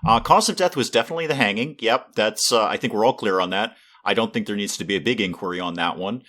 Cause of death was definitely the hanging. Yep, that's. I think we're all clear on that. I don't think there needs to be a big inquiry on that one.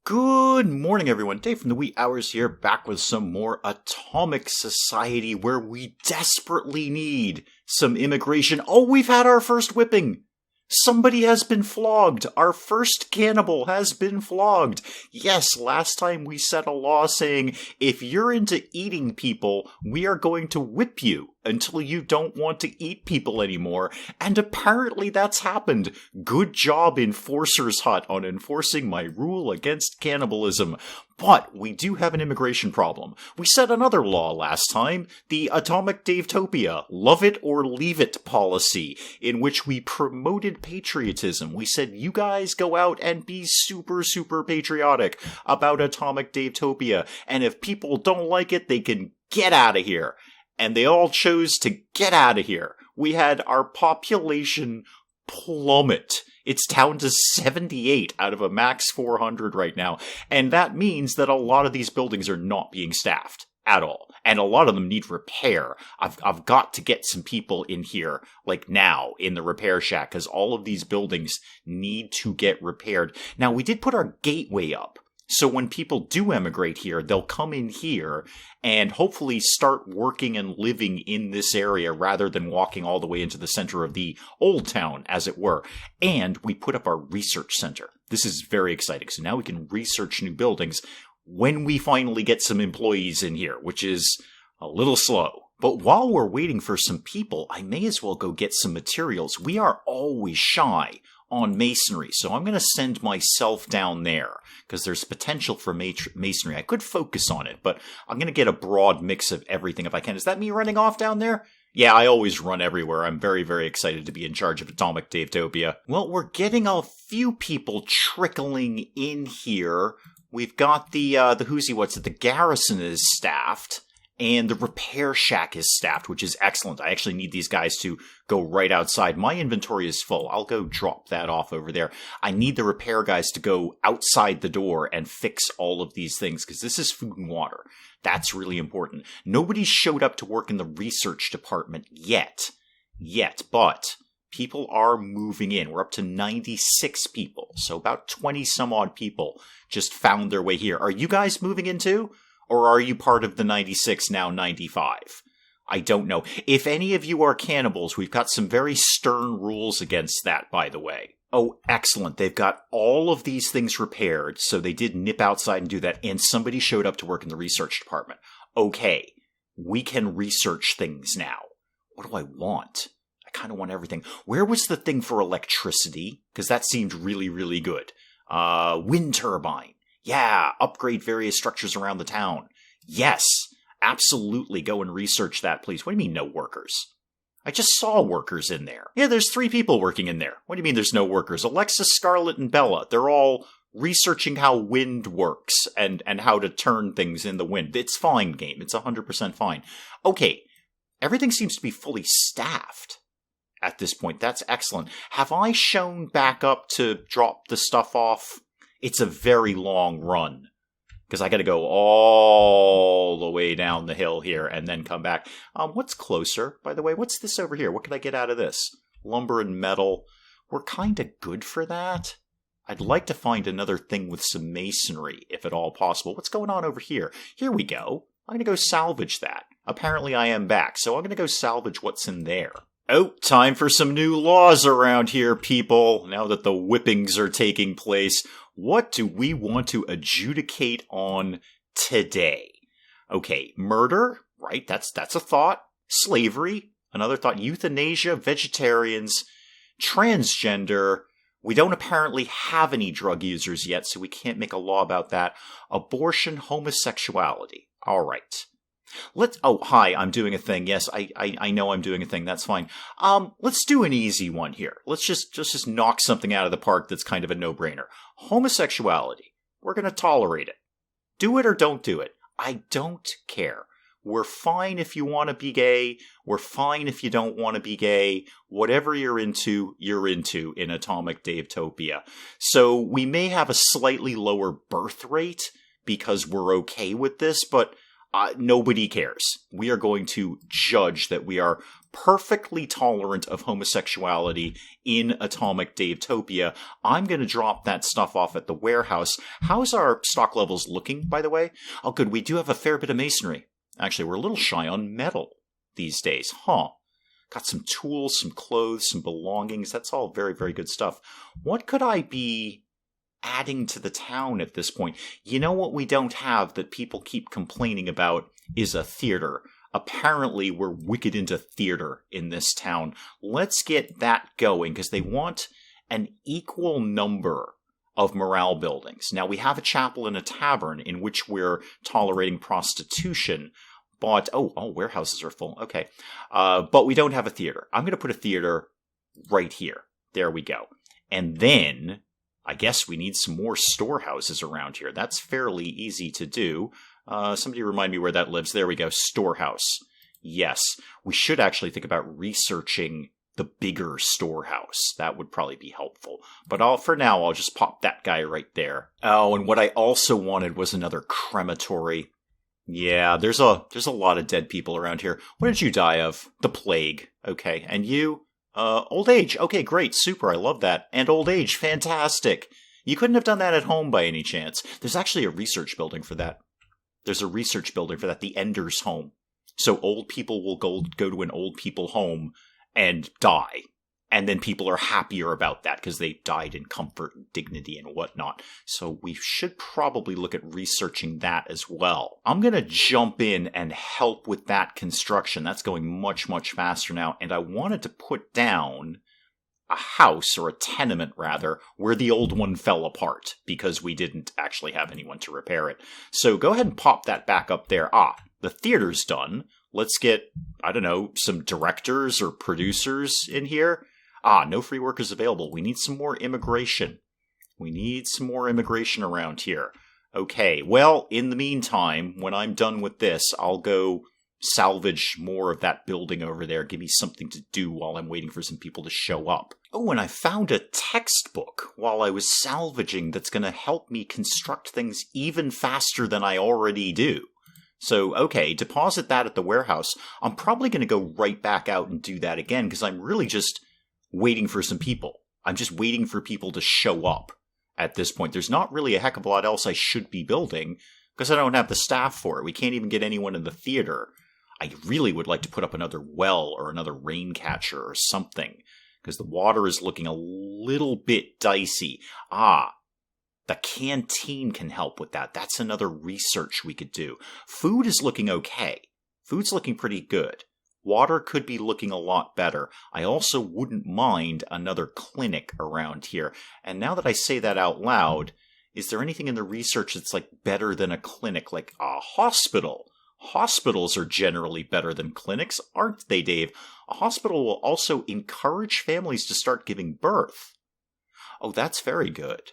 Good morning, everyone. Dave from the wee hours here, back with some more Atomic Society, where we desperately need some immigration. Oh, we've had our first whipping. Somebody has been flogged. Our first cannibal has been flogged. Yes, last time we set a law saying, if you're into eating people, we are going to whip you until you don't want to eat people anymore. And apparently that's happened. Good job, Enforcer's Hut, on enforcing my rule against cannibalism. But we do have an immigration problem. We set another law last time, the Atomic Davetopia, love it or leave it policy, in which we promoted patriotism. We said, you guys go out and be super, super patriotic about Atomic Davetopia, and if people don't like it, they can get out of here. And they all chose to get out of here. We had our population plummet. It's down to 78 out of a max 400 right now. And that means that a lot of these buildings are not being staffed at all. And a lot of them need repair. I've got to get some people in here, like now, in the repair shack, because all of these buildings need to get repaired. Now, we did put our gateway up. So when people do emigrate here, they'll come in here and hopefully start working and living in this area rather than walking all the way into the center of the old town, as it were. And we put up our research center. This is very exciting. So now we can research new buildings when we finally get some employees in here, which is a little slow. But while we're waiting for some people, I may as well go get some materials. We are always shy on masonry, so I'm going to send myself down there, because there's potential for masonry. I could focus on it, but I'm going to get a broad mix of everything if I can. Is that me running off down there? Yeah, I always run everywhere. I'm very, very excited to be in charge of Atomic Davetopia. Well, we're getting a few people trickling in here. We've got the garrison is staffed. And the repair shack is staffed, which is excellent. I actually need these guys to go right outside. My inventory is full. I'll go drop that off over there. I need the repair guys to go outside the door and fix all of these things, because this is food and water. That's really important. Nobody showed up to work in the research department yet, but people are moving in. We're up to 96 people, so about 20 some odd people just found their way here. Are you guys moving in too? Or are you part of the 96, now 95? I don't know. If any of you are cannibals, we've got some very stern rules against that, by the way. Oh, excellent. They've got all of these things repaired, so they did nip outside and do that, and somebody showed up to work in the research department. Okay, we can research things now. What do I want? I kind of want everything. Where was the thing for electricity? Because that seemed really, really good. Wind turbine. Yeah, upgrade various structures around the town. Yes, absolutely go and research that, please. What do you mean, no workers? I just saw workers in there. Yeah, there's 3 people working in there. What do you mean there's no workers? Alexis, Scarlet, and Bella. They're all researching how wind works and how to turn things in the wind. It's fine, game. It's 100% fine. Okay, everything seems to be fully staffed at this point. That's excellent. Have I shown back up to drop the stuff off? It's a very long run, because I got to go all the way down the hill here and then come back. What's closer, by the way? What's this over here? What can I get out of this? Lumber and metal. We're kind of good for that. I'd like to find another thing with some masonry, if at all possible. What's going on over here? Here we go. I'm going to go salvage that. Apparently I am back, so I'm going to go salvage what's in there. Oh, time for some new laws around here, people. Now that the whippings are taking place, what do we want to adjudicate on today? Okay, murder, right? That's a thought. Slavery, another thought. Euthanasia, vegetarians, transgender. We don't apparently have any drug users yet, so we can't make a law about that. Abortion, homosexuality. All right. Hi, I'm doing a thing. Yes, I know I'm doing a thing. That's fine. Let's do an easy one here. Let's just knock something out of the park that's kind of a no-brainer. Homosexuality. We're going to tolerate it. Do it or don't do it. I don't care. We're fine if you want to be gay. We're fine if you don't want to be gay. Whatever you're into in Atomic Davetopia. So we may have a slightly lower birth rate because we're okay with this, but Nobody cares. We are going to judge that we are perfectly tolerant of homosexuality in Atomic Davetopia. I'm going to drop that stuff off at the warehouse. How's our stock levels looking, by the way? Oh, good. We do have a fair bit of masonry. Actually, we're a little shy on metal these days. Got some tools, some clothes, some belongings. That's all very, very good stuff. What could I be adding to the town at this point? You know what we don't have that people keep complaining about is a theater. Apparently, we're wicked into theater in this town. Let's get that going, because they want an equal number of morale buildings. Now, we have a chapel and a tavern in which we're tolerating prostitution, but, warehouses are full. Okay. But we don't have a theater. I'm going to put a theater right here. There we go. And then I guess we need some more storehouses around here. That's fairly easy to do. Somebody remind me where that lives. There we go. Storehouse. Yes. We should actually think about researching the bigger storehouse. That would probably be helpful. But for now, I'll just pop that guy right there. Oh, and what I also wanted was another crematory. Yeah, there's a lot of dead people around here. What did you die of? The plague. Okay. And you? Old age. Okay, great. Super. I love that. And old age. Fantastic. You couldn't have done that at home by any chance. There's actually a research building for that. The Ender's Home. So old people will go to an old people home and die. And then people are happier about that because they died in comfort and dignity and whatnot. So we should probably look at researching that as well. I'm going to jump in and help with that construction. That's going much, much faster now. And I wanted to put down a house, or a tenement rather, where the old one fell apart because we didn't actually have anyone to repair it. So go ahead and pop that back up there. The theater's done. Let's get, some directors or producers in here. No free workers available. We need some more immigration. Around here. Okay, well, in the meantime, when I'm done with this, I'll go salvage more of that building over there. Give me something to do while I'm waiting for some people to show up. Oh, and I found a textbook while I was salvaging that's going to help me construct things even faster than I already do. So, okay, deposit that at the warehouse. I'm probably going to go right back out and do that again, because I'm really just waiting for some people. I'm just waiting for people to show up at this point. There's not really a heck of a lot else I should be building, because I don't have the staff for it. We can't even get anyone in the theater. I really would like to put up another well or another rain catcher or something, because the water is looking a little bit dicey. The canteen can help with that. That's another research we could do. Food is looking okay. Food's looking pretty good. Water could be looking a lot better. I also wouldn't mind another clinic around here. And now that I say that out loud, is there anything in the research that's better than a clinic, like a hospital? Hospitals are generally better than clinics, aren't they, Dave? A hospital will also encourage families to start giving birth. Oh, that's very good.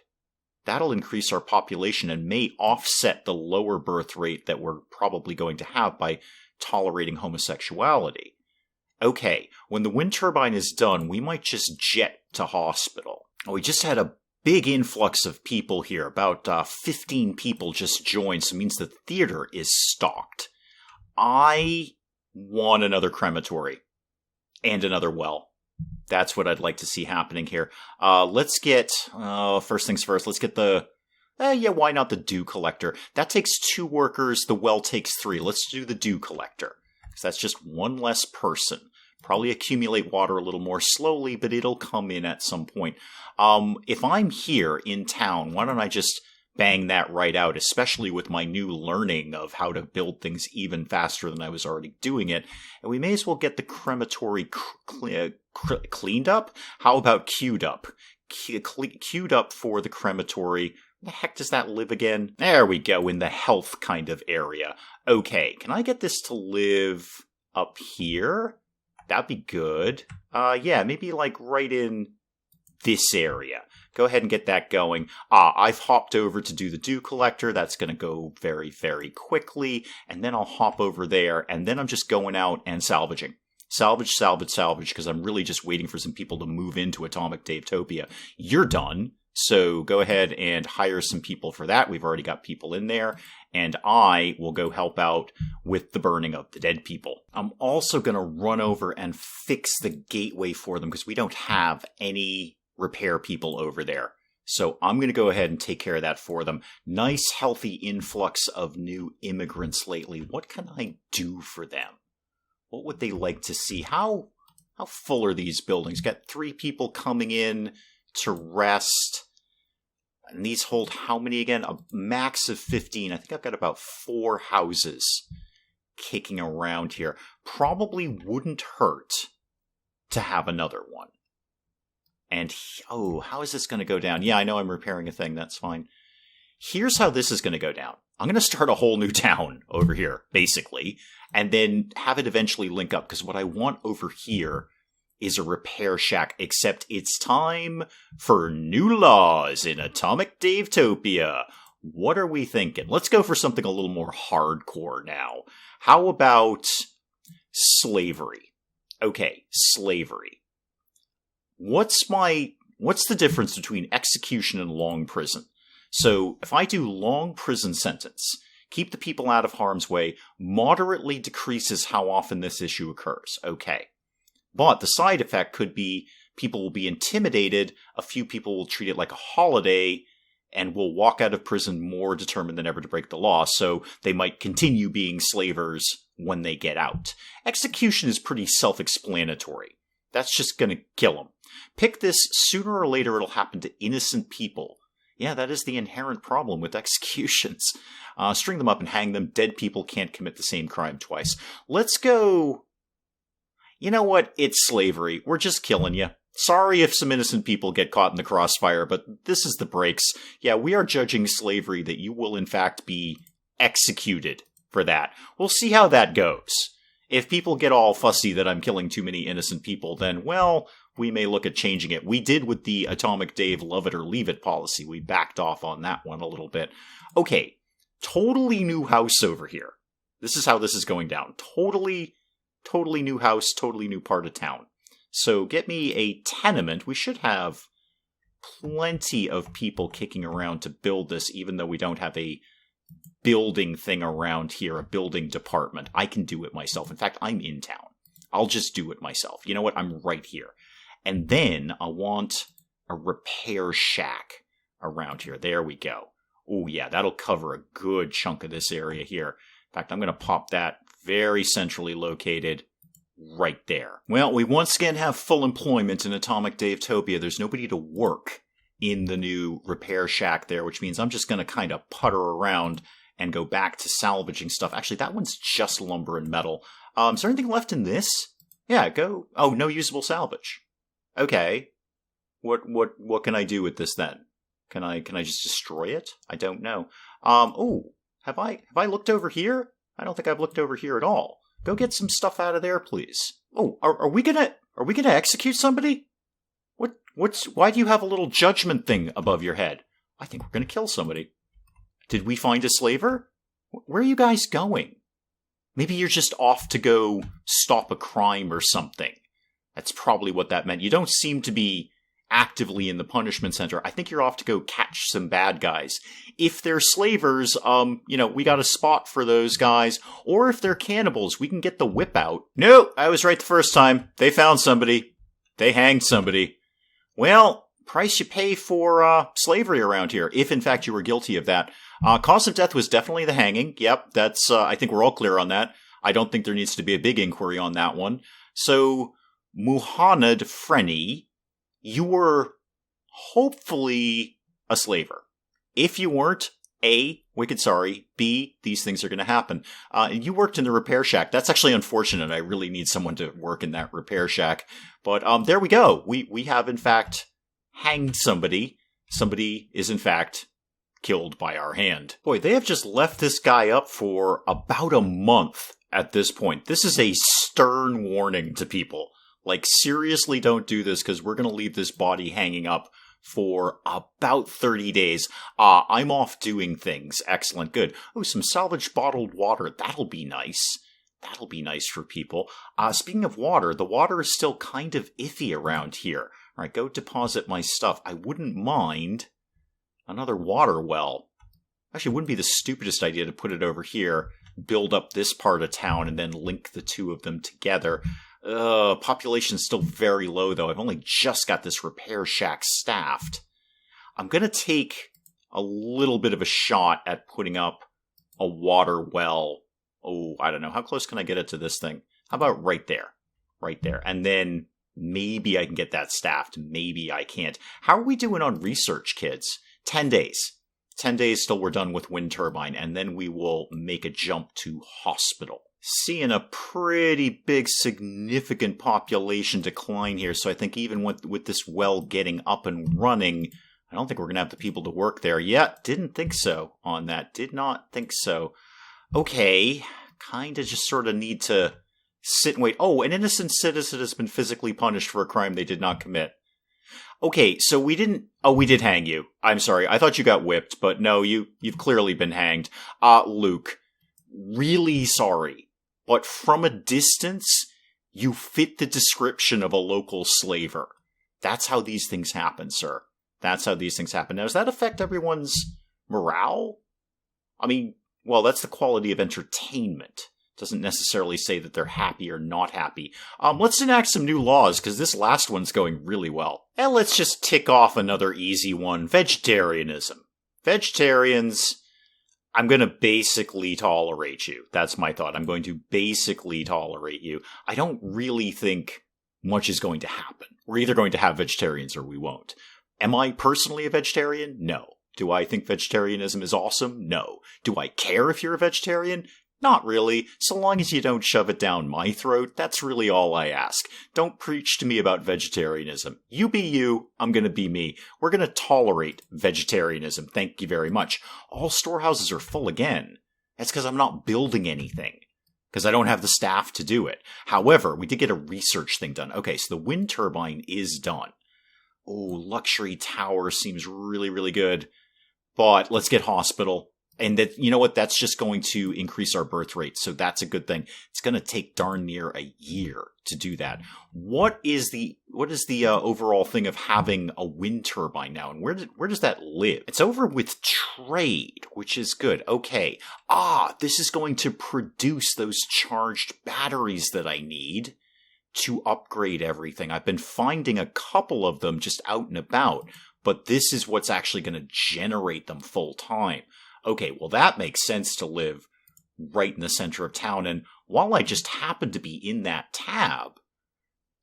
That'll increase our population and may offset the lower birth rate that we're probably going to have by tolerating homosexuality. Okay, when the wind turbine is done, we might just jet to hospital. We just had a big influx of people here. About 15 people just joined, so it means the theater is stocked. I want another crematory and another well. That's what I'd like to see happening here. Let's get, first things first, let's get why not the dew collector? That takes 2 workers, the well takes 3. Let's do the dew collector, because that's just one less person. Probably accumulate water a little more slowly, but it'll come in at some point. If I'm here in town, why don't I just bang that right out, especially with my new learning of how to build things even faster than I was already doing it. And we may as well get the crematory cleaned up? How about queued up? Queued up for the crematory. Where the heck does that live again? There we go, in the health kind of area. Okay, can I get this to live up here? That'd be good. Maybe right in this area. Go ahead and get that going. I've hopped over to do the dew collector. That's going to go very, very quickly. And then I'll hop over there. And then I'm just going out and salvaging. Salvage, because I'm really just waiting for some people to move into Atomic Davetopia. You're done. So go ahead and hire some people for that. We've already got people in there. And I will go help out with the burning of the dead people. I'm also going to run over and fix the gateway for them because we don't have any repair people over there. So I'm going to go ahead and take care of that for them. Nice, healthy influx of new immigrants lately. What can I do for them? What would they like to see? How full are these buildings? Got 3 people coming in to rest. And these hold how many again? A max of 15. I think I've got about 4 houses kicking around here. Probably wouldn't hurt to have another one. And, how is this going to go down? Yeah, I know I'm repairing a thing. That's fine. Here's how this is going to go down. I'm going to start a whole new town over here, basically, and then have it eventually link up, because what I want over here is a repair shack, except it's time for new laws in Atomic Davetopia. What are we thinking? Let's go for something a little more hardcore now. How about slavery? Okay, slavery. What's the difference between execution and long prison? So if I do long prison sentence, keep the people out of harm's way, moderately decreases how often this issue occurs. Okay. But the side effect could be people will be intimidated, a few people will treat it like a holiday, and will walk out of prison more determined than ever to break the law, so they might continue being slavers when they get out. Execution is pretty self-explanatory. That's just going to kill them. Pick this, sooner or later it'll happen to innocent people. Yeah, that is the inherent problem with executions. String them up and hang them. Dead people can't commit the same crime twice. Let's go... You know what? It's slavery. We're just killing you. Sorry if some innocent people get caught in the crossfire, but this is the breaks. Yeah, we are judging slavery that you will in fact be executed for that. We'll see how that goes. If people get all fussy that I'm killing too many innocent people, then, well, we may look at changing it. We did with the Atomic Dave love it or leave it policy. We backed off on that one a little bit. Okay, totally new house over here. This is how this is going down. Totally new house, totally new part of town. So get me a tenement. We should have plenty of people kicking around to build this, even though we don't have a building thing around here, a building department. I can do it myself. In fact, I'm in town. I'll just do it myself. You know what? I'm right here. And then I want a repair shack around here. There we go. Oh yeah, that'll cover a good chunk of this area here. In fact, I'm going to pop that very centrally located right there. Well, we once again have full employment in Atomic Davetopia. There's nobody to work in the new repair shack there, which means I'm just going to kind of putter around and go back to salvaging stuff. Actually, that one's just lumber and metal. Is there anything left in this? Yeah, go. Oh, no usable salvage. Okay. What can I do with this then? Can I just destroy it? I don't know. Have I looked over here? I don't think I've looked over here at all. Go get some stuff out of there, please. Oh, are we gonna execute somebody? Why do you have a little judgment thing above your head? I think we're gonna kill somebody. Did we find a slaver? Where are you guys going? Maybe you're just off to go stop a crime or something. That's probably what that meant. You don't seem to be actively in the punishment center. I think you're off to go catch some bad guys. If they're slavers, we got a spot for those guys. Or if they're cannibals, we can get the whip out. No, I was right the first time. They found somebody. They hanged somebody. Well, price you pay for slavery around here, if in fact you were guilty of that. Cause of death was definitely the hanging. Yep, that's. I think we're all clear on that. I don't think there needs to be a big inquiry on that one. So, Muhannad Frenny, you were hopefully a slaver. If you weren't, A, wicked sorry. B, these things are going to happen. And you worked in the repair shack. That's actually unfortunate. I really need someone to work in that repair shack. But there we go. We have, in fact, hanged somebody. Somebody is, in fact, killed by our hand. Boy, they have just left this guy up for about a month at this point. This is a stern warning to people. Like, seriously, don't do this, because we're going to leave this body hanging up for about 30 days. I'm off doing things. Excellent. Good. Oh, some salvaged bottled water. That'll be nice. That'll be nice for people. Speaking of water, the water is still kind of iffy around here. Alright, go deposit my stuff. I wouldn't mind another water well. Actually, it wouldn't be the stupidest idea to put it over here, build up this part of town, and then link the two of them together. Population's still very low, though. I've only just got this repair shack staffed. I'm going to take a little bit of a shot at putting up a water well. Oh, I don't know. How close can I get it to this thing? How about right there? Right there. And then maybe I can get that staffed. Maybe I can't. How are we doing on research, kids? 10 days. 10 days till we're done with wind turbine, and then we will make a jump to hospital. Seeing a pretty big, significant population decline here, so I think even with this well getting up and running, I don't think we're going to have the people to work there yet. Didn't think so on that. Did not think so. Okay, kind of just sort of need to sit and wait. Oh, an innocent citizen has been physically punished for a crime they did not commit. Okay, so we didn't... Oh, we did hang you. I'm sorry. I thought you got whipped, but no, you've clearly been hanged. Luke, really sorry. But from a distance, you fit the description of a local slaver. That's how these things happen, sir. That's how these things happen. Now, does that affect everyone's morale? I mean, well, that's the quality of entertainment. Doesn't necessarily say that they're happy or not happy. Let's enact some new laws, because this last one's going really well. And let's just tick off another easy one. Vegetarianism. Vegetarians, I'm going to basically tolerate you. That's my thought. I'm going to basically tolerate you. I don't really think much is going to happen. We're either going to have vegetarians or we won't. Am I personally a vegetarian? No. Do I think vegetarianism is awesome? No. Do I care if you're a vegetarian? Not really. So long as you don't shove it down my throat, that's really all I ask. Don't preach to me about vegetarianism. You be you, I'm gonna be me. We're gonna tolerate vegetarianism, thank you very much. All storehouses are full again. That's because I'm not building anything. Because I don't have the staff to do it. However, we did get a research thing done. Okay, so the wind turbine is done. Oh, luxury tower seems really, really good. But let's get hospital. And that, you know what, that's just going to increase our birth rate, so that's a good thing. It's going to take darn near a year to do that. What is the overall thing of having a wind turbine now, and where does that live? It's over with trade, which is good. Okay. This is going to produce those charged batteries that I need to upgrade everything. I've been finding a couple of them just out and about, but this is what's actually going to generate them full time. Okay, well that makes sense to live right in the center of town, and while I just happen to be in that tab,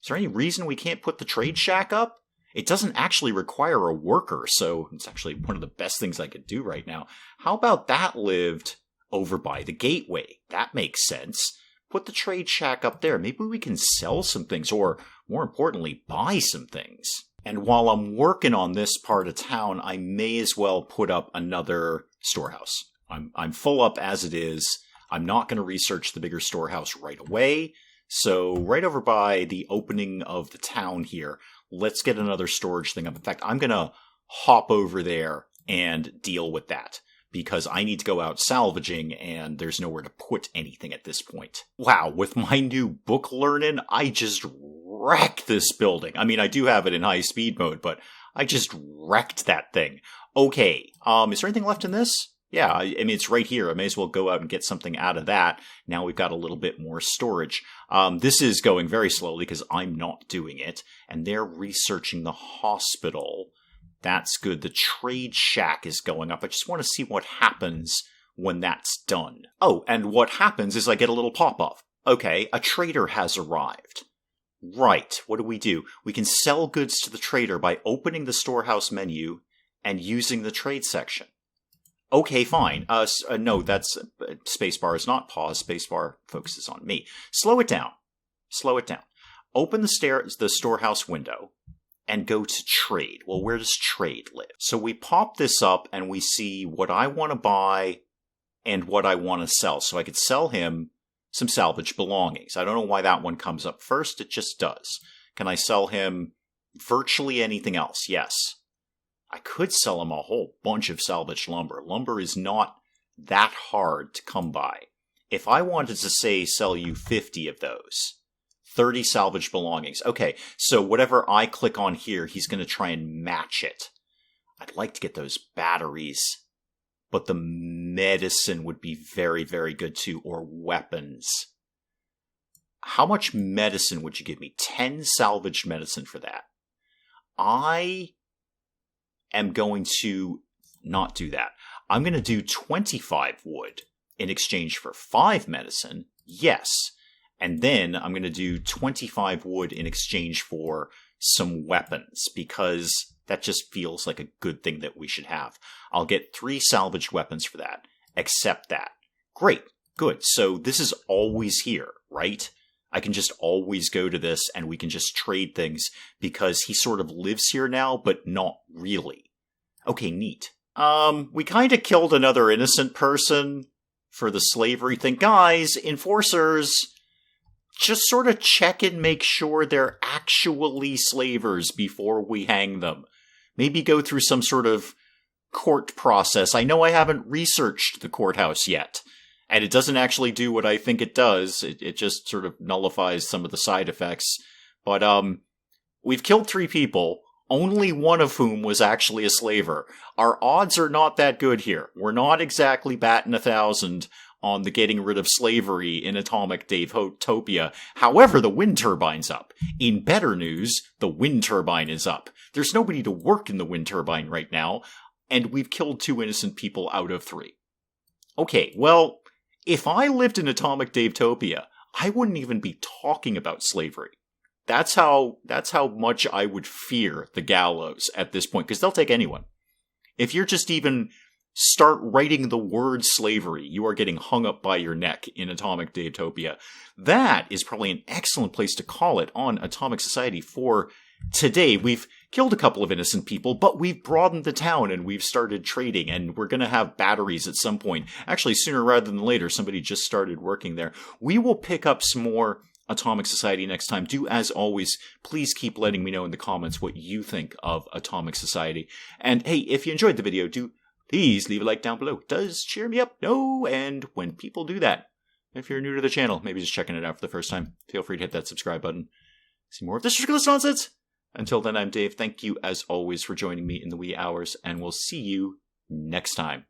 is there any reason we can't put the trade shack up? It doesn't actually require a worker, so it's actually one of the best things I could do right now. How about that lived over by the gateway? That makes sense. Put the trade shack up there. Maybe we can sell some things, or more importantly, buy some things. And while I'm working on this part of town, I may as well put up another storehouse. I'm full up as it is. I'm not going to research the bigger storehouse right away. So right over by the opening of the town here, let's get another storage thing up. In fact, I'm going to hop over there and deal with that, because I need to go out salvaging and there's nowhere to put anything at this point. Wow, with my new book learning, I just wrecked this building. I mean, I do have it in high speed mode, but I just wrecked that thing. Okay, is there anything left in this? Yeah, I mean, it's right here. I may as well go out and get something out of that. Now we've got a little bit more storage. This is going very slowly because I'm not doing it, and they're researching the hospital. That's good. The trade shack is going up. I just want to see what happens when that's done. Oh, and what happens is I get a little pop-up. Okay, a trader has arrived. Right, what do? We can sell goods to the trader by opening the storehouse menu and using the trade section. Okay, fine. No, that's spacebar is not pause. Spacebar focuses on me. Slow it down. Slow it down. Open the storehouse window and go to trade. Well, where does trade live? So we pop this up and we see what I want to buy and what I want to sell. So I could sell him some salvage belongings. I don't know why that one comes up first. It just does. Can I sell him virtually anything else? Yes. I could sell him a whole bunch of salvaged lumber. Lumber is not that hard to come by. If I wanted to say sell you 50 of those, 30 salvaged belongings. Okay, so whatever I click on here, he's going to try and match it. I'd like to get those batteries, but the medicine would be very, very good too, or weapons. How much medicine would you give me? 10 salvaged medicine for that. I am going to not do that. I'm going to do 25 wood in exchange for 5 medicine. Yes. And then I'm going to do 25 wood in exchange for some weapons, because that just feels like a good thing that we should have. I'll get 3 salvaged weapons for that. Accept that. Great. Good. So this is always here, right? I can just always go to this and we can just trade things because he sort of lives here now, but not really. Okay, neat. We kind of killed another innocent person for the slavery thing. Guys, enforcers, just sort of check and make sure they're actually slavers before we hang them. Maybe go through some sort of court process. I know I haven't researched the courthouse yet, and it doesn't actually do what I think it does. It just sort of nullifies some of the side effects. But we've killed 3 people, only one of whom was actually a slaver. Our odds are not that good here. We're not exactly batting 1,000 on the getting rid of slavery in Atomic Dave-topia. However, the wind turbine's up. In better news, the wind turbine is up. There's nobody to work in the wind turbine right now, and we've killed 2 innocent people out of 3. Okay, well, if I lived in Atomic Dave-topia, I wouldn't even be talking about slavery. That's how much I would fear the gallows at this point, because they'll take anyone. If you're just even start writing the word slavery, you are getting hung up by your neck in Atomic Dave-topia. That is probably an excellent place to call it on Atomic Society for today. We've killed a couple of innocent people, but we've broadened the town and we've started trading, and we're going to have batteries at some point. Actually, sooner rather than later, somebody just started working there. We will pick up some more Atomic Society next time. Do, as always, please keep letting me know in the comments what you think of Atomic Society. And hey, if you enjoyed the video, do please leave a like down below. It does cheer me up. No, and when people do that, if you're new to the channel, maybe just checking it out for the first time, feel free to hit that subscribe button. See more of this ridiculous nonsense. Until then, I'm Dave. Thank you, as always, for joining me in the wee hours, and we'll see you next time.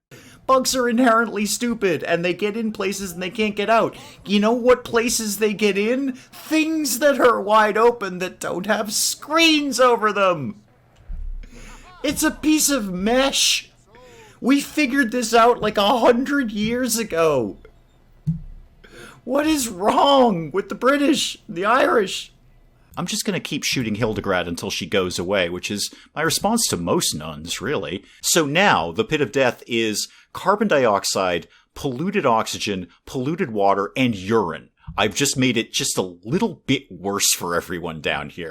Bugs are inherently stupid, and they get in places and they can't get out. You know what places they get in? Things that are wide open that don't have screens over them. It's a piece of mesh. We figured this out like 100 years ago. What is wrong with the British, the Irish? I'm just going to keep shooting Hildegard until she goes away, which is my response to most nuns, really. So now, the pit of death is carbon dioxide, polluted oxygen, polluted water, and urine. I've just made it just a little bit worse for everyone down here.